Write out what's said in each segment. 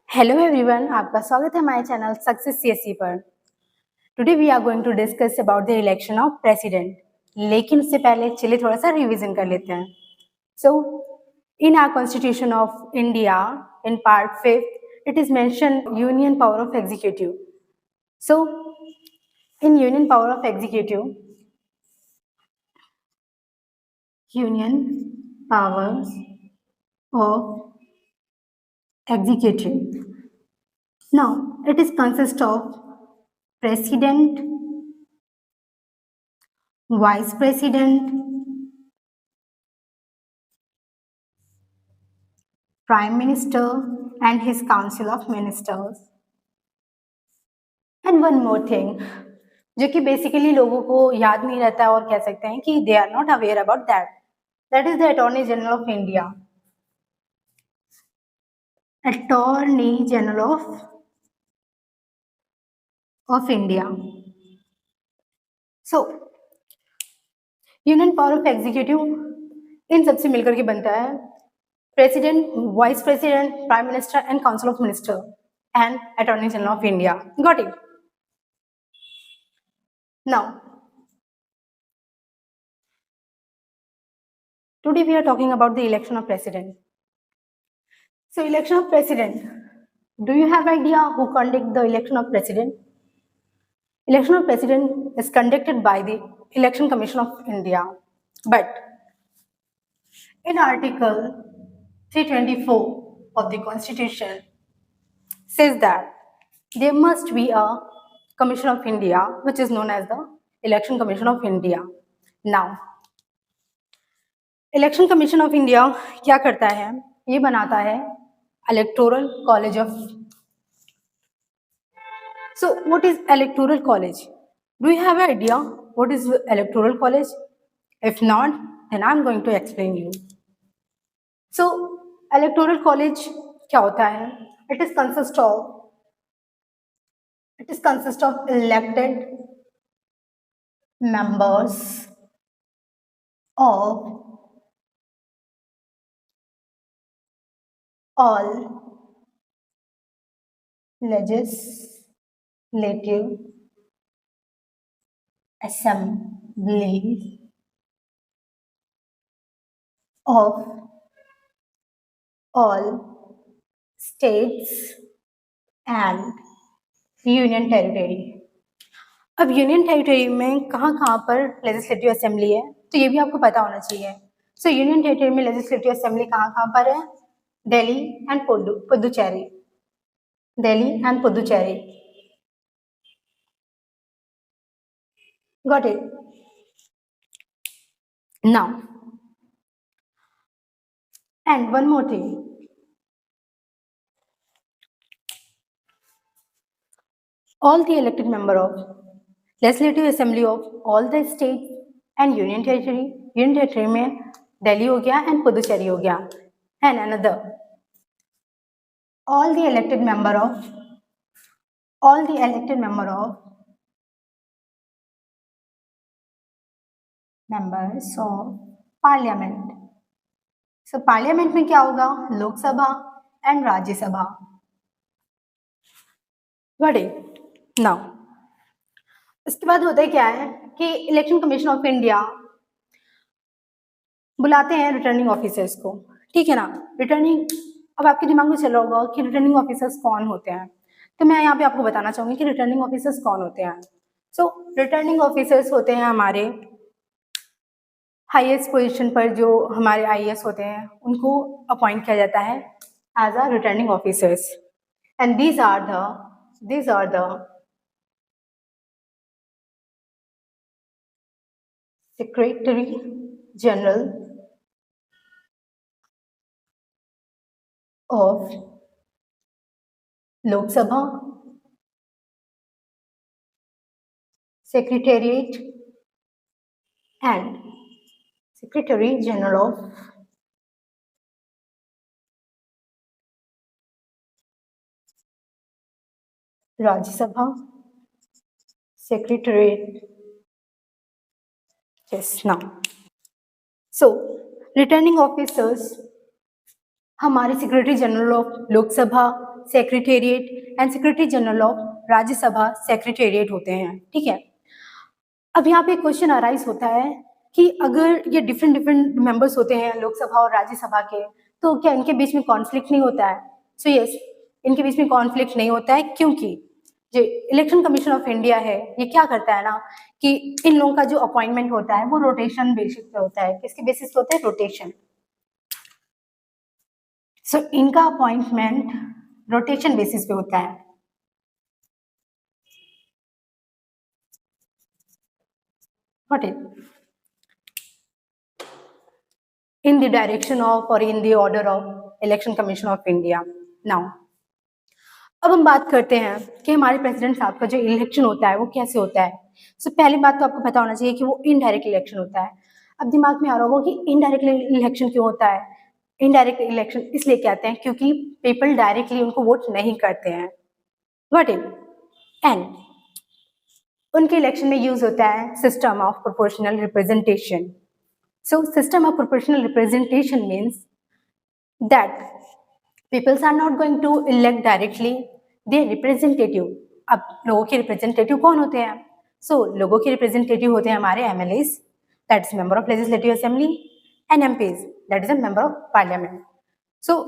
Hello everyone, आपका स्वागत है हमारे चैनल सक्सेस सीएससी पर। Today we are going to discuss about the election of president. लेकिन उससे पहले चलिए थोड़ा सा रिवीजन कर लेते हैं। So in our Constitution of India in part 5 it is mention union power of executive. So in union power of executive, union powers of executive. Now, it is consist of president, vice president, prime minister and his council of ministers. And one more thing, जो कि basically लोगों को याद नहीं रहता और कह सकते हैं कि they are not aware about that. That is the Attorney General of India. Attorney General of India. So, union power of executive इन सबसे मिलकर के बनता है president, vice president, prime minister and council of minister and attorney general of India. Got it? Now today we are talking about the election of president. So election of president, do you have idea who conduct the election of president? Election of president is conducted by the Election Commission of India, but in article 324 of the constitution says that there must be a commission of India which is known as the Election Commission of India. Now election commission of India क्या करता है? ये बनाता है electoral college of. So what is electoral college? Do you have idea what is electoral college? If not then I am going to explain you. So electoral college क्या होता है? It is consist of elected members of all legislative assemblies of all states and union territory. अब union territory में कहाँ पर legislative assembly है, तो ये भी आपको पता होना चाहिए. सो यूनियन टेरिटरी में लेजिस्लेटिव असेंबली कहाँ पर है? Delhi and Puducherry. Delhi and Puducherry. Got it? Now and one more thing, all the elected member of legislative assembly of all the states and union territory में दिल्ली हो गया एंड पुदुचेरी हो गया. And another, all the elected member of members of parliament. So parliament में क्या होगा? Lok Sabha and Rajya Sabha. Got it? Now इसके बाद होता है क्या है कि इलेक्शन कमीशन ऑफ इंडिया बुलाते हैं रिटर्निंग ऑफिसर्स को. ठीक है ना? रिटर्निंग, अब आपके दिमाग में चल रहा होगा कि रिटर्निंग ऑफिसर्स कौन होते हैं, तो मैं यहाँ पे आपको बताना चाहूंगी कि रिटर्निंग ऑफिसर्स कौन होते हैं. सो रिटर्निंग ऑफिसर्स होते हैं हमारे हाईएस्ट पोजीशन पर जो हमारे आईएएस होते हैं, उनको अपॉइंट किया जाता है as a returning officers. And these are the Secretary General of Lok Sabha, Secretariat and Secretary General of Rajya Sabha, Secretariat. Yes, now. So, returning officers हमारे secretary general of Lok Sabha, secretariat and secretary general of Rajya Sabha secretariat होते हैं, ठीक है। अब यहाँ पे question arise होता है कि अगर ये डिफरेंट डिफरेंट मेंबर्स होते हैं लोकसभा और राज्यसभा के, तो क्या इनके बीच में कॉन्फ्लिक्ट नहीं होता है? सो यस, इनके बीच में कॉन्फ्लिक्ट नहीं होता है, क्योंकि जो इलेक्शन कमीशन ऑफ इंडिया है ये क्या करता है ना कि इन लोगों का जो अपॉइंटमेंट होता है वो रोटेशन बेसिस पे होता है। किसके बेसिस पे होता है? रोटेशन। सो इनका अपॉइंटमेंट रोटेशन बेसिस पे होता है। Got it? In the direction of or in the order of Election Commission of India. Now, अब हम बात करते हैं कि हमारे प्रेसिडेंट साहब का जो इलेक्शन होता है वो कैसे होता है। सो पहली बात तो आपको पता होना चाहिए कि वो इनडायरेक्ट इलेक्शन होता है। अब दिमाग में आ रहा होगा कि इनडायरेक्ट इलेक्शन क्यों होता है? इनडायरेक्ट इलेक्शन इसलिए कहते हैं क्योंकि पीपल डायरेक्टली उनको वोट नहीं करते हैं। व्हाट इट एंड उनके इलेक्शन में यूज होता है system of proportional representation. So system of proportional representation means that peoples are not going to elect directly their representative. अब लोगों के रिप्रेजेंटेटिव कौन होते हैं? So लोगों के रिप्रेजेंटेटिव होते हैं हमारे MLAs, that is member of legislative assembly, and MPs, that is a member of parliament. So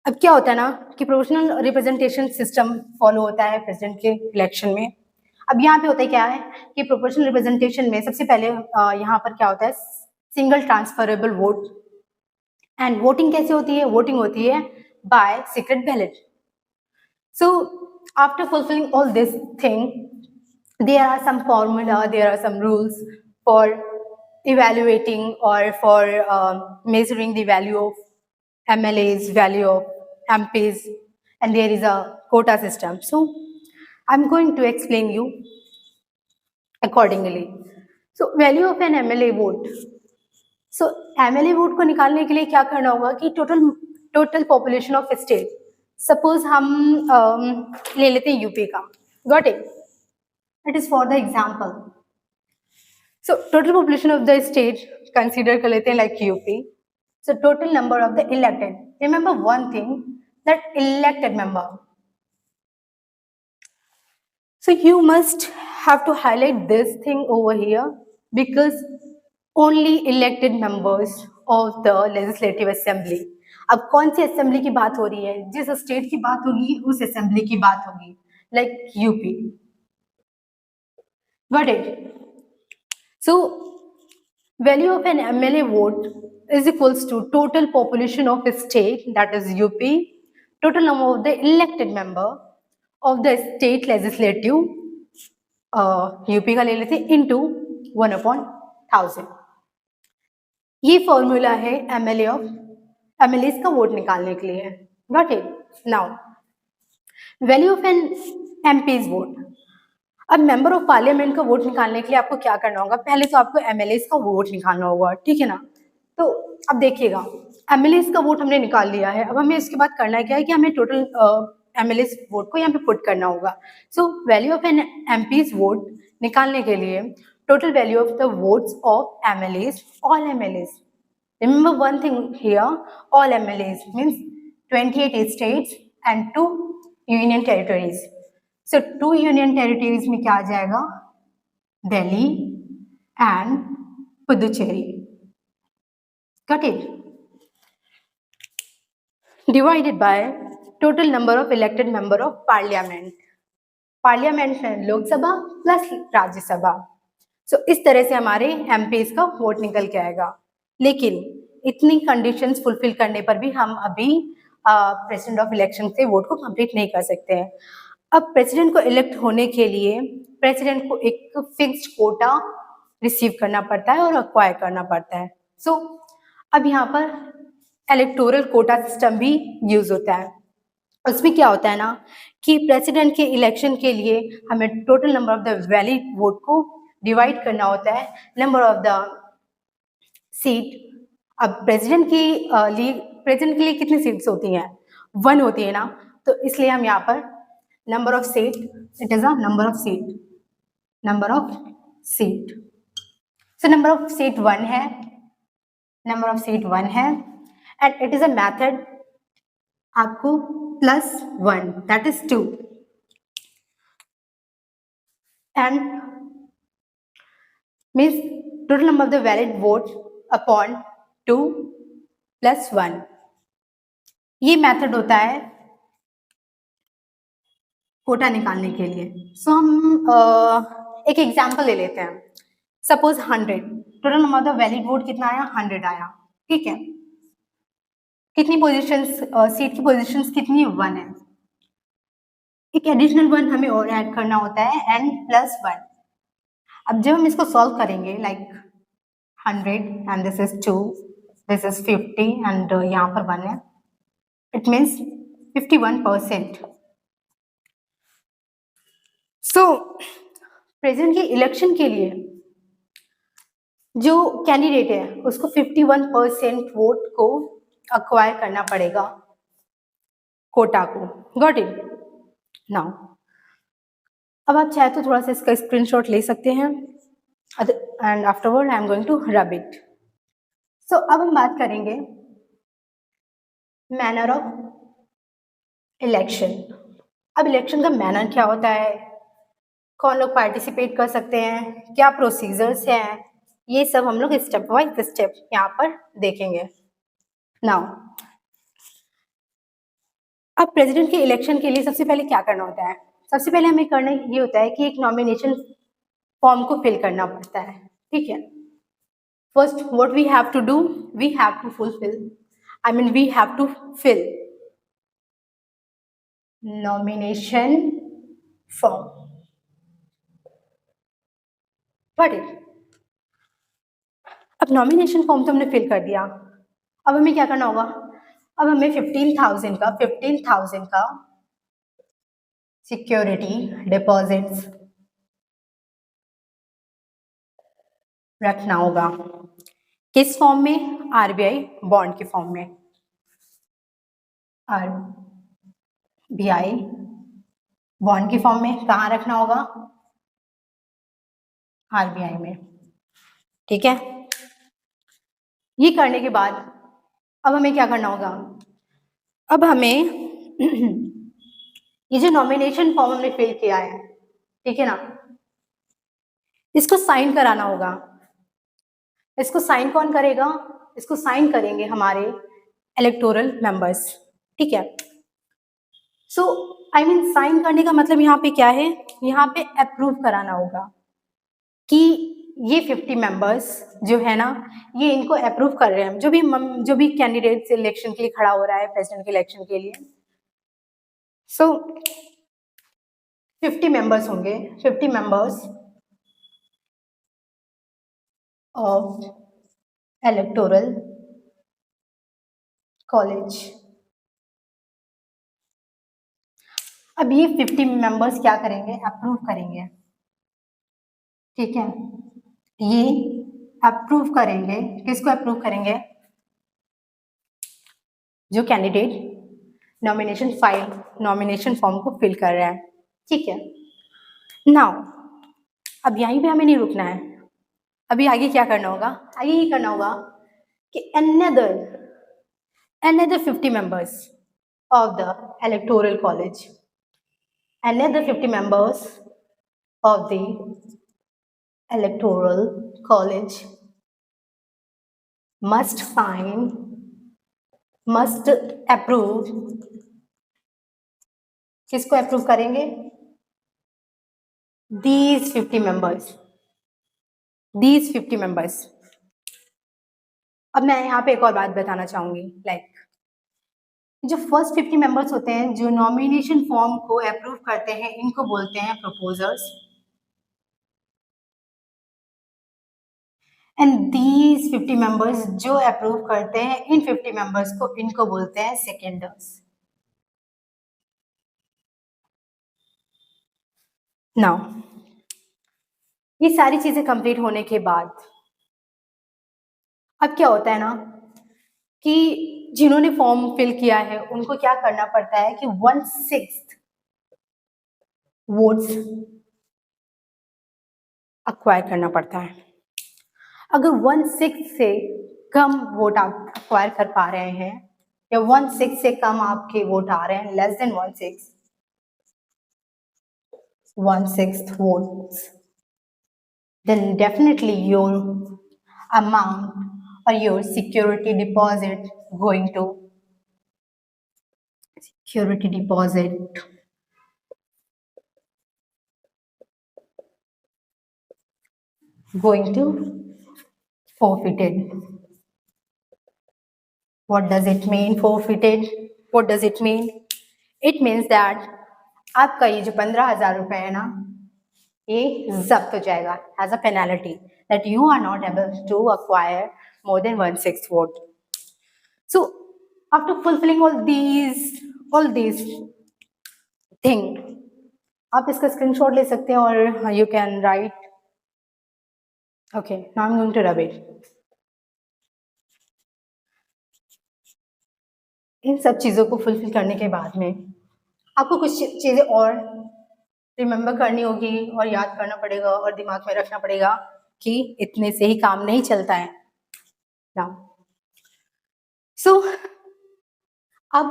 अब क्या होता है ना कि प्रोपोर्शनल रिप्रेजेंटेशन सिस्टम फॉलो होता है प्रेसिडेंट के इलेक्शन में। अब यहाँ पे होता है क्या है कि प्रोपोर्शनल रिप्रेजेंटेशन में सबसे पहले यहाँ पर क्या होता है? Single transferable vote. And voting कैसे होती है? वोटिंग होती है by secret ballot. So after fulfilling all this thing, there are some formula, there are some rules for evaluating or for measuring the value of MLAs, value of MPs, and there is a quota system. So I'm going to explain you accordingly. So value of an MLA vote. So MLA vote को निकालने के लिए क्या करना होगा कि total population of state, suppose हम ले लेते हैं यूपी का, got it, it is for the example. So total population of the state consider कर लेते हैं like UP. So total number of the elected, remember one thing that elected member, so you must have to highlight this thing over here because only elected members of the legislative assembly. अब कौन सी assembly की बात हो रही है? जिस state की बात होगी उस असेंबली की बात होगी, like UP, got it. So value of an MLA vote is equals to total population of a state, that is UP, total number of the elected member of the state legislative, UP का ले लेते हैं, into 1/1000। ये formula है MLAs का vote निकालने के लिए, got it. Now value of an MPs vote. अब मेंबर ऑफ पार्लियामेंट का वोट निकालने के लिए आपको क्या करना होगा? पहले तो आपको MLAs का वोट निकालना होगा, ठीक है ना। तो अब देखिएगा MLAs का वोट हमने निकाल लिया है, अब हमें इसके बाद करना क्या है कि हमें टोटल MLAs वोट को यहाँ पे पुट करना होगा। So value of an MPs vote निकालने के लिए total value of the votes of MLAs, all MLAs, remember one thing here, all MLAs means 28 states and 2 union territories. So 2 union territories में क्या आ जाएगा? Delhi and Puducherry, got it, divided by total number of elected member of parliament, parliament में Lok Sabha plus Rajya Sabha. सो इस तरह से हमारे MPs का vote निकल के आएगा। लेकिन इतनी कंडीशंस फुलफिल करने पर भी हम अभी प्रेसिडेंट ऑफ इलेक्शन से वोट को कंप्लीट नहीं कर सकते हैं। अब प्रेसिडेंट को इलेक्ट होने के लिए प्रेसिडेंट को एक फिक्स्ड कोटा रिसीव करना पड़ता है और अक्वायर करना पड़ता है। सो अब यहाँ पर इलेक्टोरल कोटा सिस्टम भी यूज होता है। उसमें क्या होता है ना कि प्रेसिडेंट के इलेक्शन के लिए हमें total number of the valid vote को डिवाइड करना होता है नंबर ऑफ द सीट। अब प्रेसिडेंट के लिए कितनी सीट्स होती हैं? 1 होती है ना, तो इसलिए हम यहाँ पर number of seat, it is a number of seat, so number of seat 1 है, and it is a method आपको +1 that is 2 and means total number of the valid vote upon 2 + 1। ये मेथड होता है कोटा निकालने के लिए। सो हम एक एग्जाम्पल ले लेते हैं। Suppose 100, total number of the valid vote कितना आया? 100 आया, ठीक है। कितनी पोजीशंस, सीट की पोजीशंस कितनी? 1 है। एक एडिशनल 1 हमें और ऐड करना होता है, n+1। अब जब हम इसको सॉल्व करेंगे, like 100 and this is 2, this is 50 and यहाँ पर 1 है, इट मीन्स 51%। सो प्रेसिडेंट के इलेक्शन के लिए जो कैंडिडेट है उसको 51% वोट को अक्वायर करना पड़ेगा, कोटा को। Got it? नाउ अब आप चाहे तो थोड़ा सा इसका स्क्रीनशॉट ले सकते हैं and afterward I am going to rub it. So अब हम बात करेंगे मैनर ऑफ इलेक्शन। अब इलेक्शन का मैनर क्या होता है, कौन लोग पार्टिसिपेट कर सकते हैं, क्या प्रोसीजर्स हैं, ये सब हम लोग स्टेप बाय स्टेप यहाँ पर देखेंगे। नाउ अब प्रेसिडेंट के इलेक्शन के लिए सबसे पहले क्या करना होता है? सबसे पहले हमें करना ये होता है कि एक नॉमिनेशन फॉर्म को फिल करना पड़ता है, ठीक है। First what we have to do, we have to fulfil, I mean we have to fill nomination form. Got it? अब नॉमिनेशन फॉर्म तो हमने फिल कर दिया, अब हमें क्या करना होगा? अब हमें 15,000 का सिक्योरिटी डिपॉजिट्स रखना होगा। किस फॉर्म में? आरबीआई बॉन्ड के फॉर्म में। आरबीआई बॉन्ड के फॉर्म में कहाँ रखना होगा? आरबीआई में, ठीक है। ये करने के बाद अब हमें क्या करना होगा? अब हमें ये जो नॉमिनेशन फॉर्म हमने फिल किया है, ठीक है ना, इसको साइन कराना होगा। इसको साइन कौन करेगा? इसको साइन करेंगे हमारे इलेक्टोरल मेंबर्स, ठीक है। सो आई मीन साइन करने का मतलब यहाँ पे क्या है? यहाँ पे अप्रूव कराना होगा कि ये 50 मेंबर्स जो है ना, ये इनको अप्रूव कर रहे हैं, जो भी कैंडिडेट इलेक्शन के लिए खड़ा हो रहा है, प्रेसिडेंट के इलेक्शन के लिए। सो 50 मेंबर्स होंगे, 50 मेंबर्स ऑफ इलेक्टोरल कॉलेज। अब ये 50 मेंबर्स क्या करेंगे? अप्रूव करेंगे, ठीक है। ये अप्रूव करेंगे, किसको अप्रूव करेंगे? जो कैंडिडेट नॉमिनेशन फॉर्म को फिल कर रहा है, ठीक है। नाउ अब यहीं पे हमें नहीं रुकना है, अभी आगे क्या करना होगा? आगे ये करना होगा कि another 50 members of the electoral college, another 50 members of the electoral college must approve, किसको अप्रूव करेंगे? these 50 members। अब मैं यहाँ पे एक और बात बताना चाहूंगी, जो फर्स्ट 50 मेंबर्स होते हैं जो नॉमिनेशन फॉर्म को अप्रूव करते हैं, इनको बोलते हैं प्रपोजर्स, एंड दीज 50 मेंबर्स जो अप्रूव करते हैं इन 50 मेंबर्स को, इनको बोलते हैं सेकेंडर्स। नाउ ये सारी चीजें कंप्लीट होने के बाद अब क्या होता है ना कि जिन्होंने फॉर्म फिल किया है उनको क्या करना पड़ता है कि 1/6 वोट्स अक्वायर करना पड़ता है। अगर 1/6 से कम वोट आप अक्वायर कर पा रहे हैं या 1/6 से कम आपके वोट आ रहे हैं, less than 1/6 votes, then definitely your amount or your security deposit going to forfeited. What does it mean, forfeited? What does it mean? It means that आपका ये जो 15,000 रुपए है ना, ये जब्त हो जाएगा as a penalty that you are not able to acquire more than 1/6 vote. So after fulfilling all these thing, आप इसका स्क्रीनशॉट ले सकते हैं और you can write. Okay, now I'm going to rub it. इन सब चीज़ों को फुलफिल करने के बाद में आपको कुछ चीज़ें और रिमेम्बर करनी होगी और याद करना पड़ेगा और दिमाग में रखना पड़ेगा कि इतने से ही काम नहीं चलता है ना। सो अब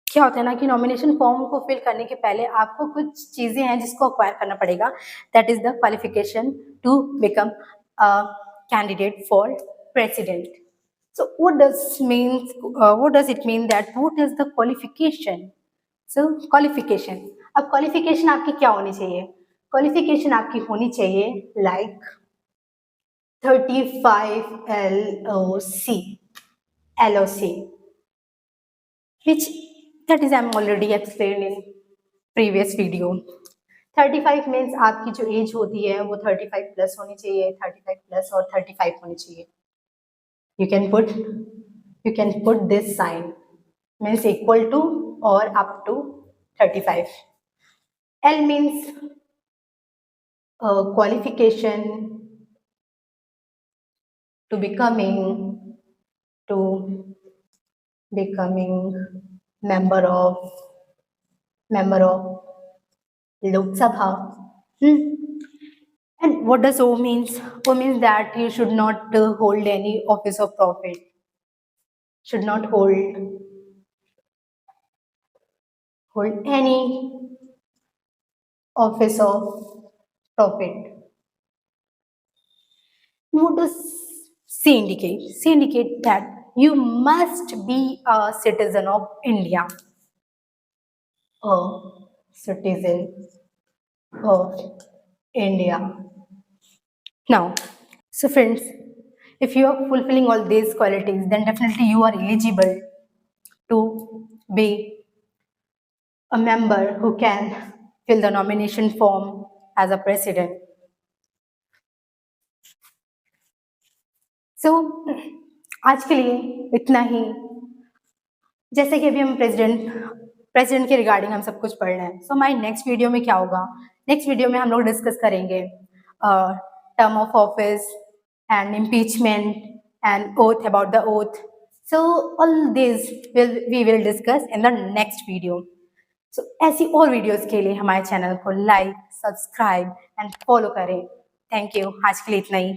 क्या होता है ना कि नॉमिनेशन फॉर्म को फिल करने के पहले आपको कुछ चीज़ें हैं जिसको अक्वायर करना पड़ेगा। That is the qualification to become a candidate for president. So what does it mean that what is the qualification? So qualification. अब qualification आपकी क्या होनी चाहिए? Qualification आपकी होनी चाहिए like 35 LOC, which that is I'm already explained in previous video. 35 means आपकी जो एज होती है वो 35 प्लस होनी चाहिए, 35 प्लस और 35 होनी चाहिए. You can put this sign means equal to or up to 35. L means qualification to becoming member of Lok Sabha. And what does O means? O means that you should not hold any office of profit. Should not hold any office of profit. What does C indicate? C indicate that you must be a citizen of India. A citizen of India. Now, so friends, if you are fulfilling all these qualities, then definitely you are eligible to be a member who can fill the nomination form as a president. So, आज के लिए इतना ही. जैसे कि अभी हम president के regarding हम सब कुछ पढ़ रहे हैं. सो माय नेक्स्ट वीडियो में क्या होगा? नेक्स्ट वीडियो में हम लोग डिस्कस करेंगे term of office and impeachment and oath, about the oath. So all these we will discuss in the next video. So ऐसी और वीडियोस के लिए हमारे चैनल को लाइक, सब्सक्राइब एंड फॉलो करें. Thank you. आज के लिए इतना ही.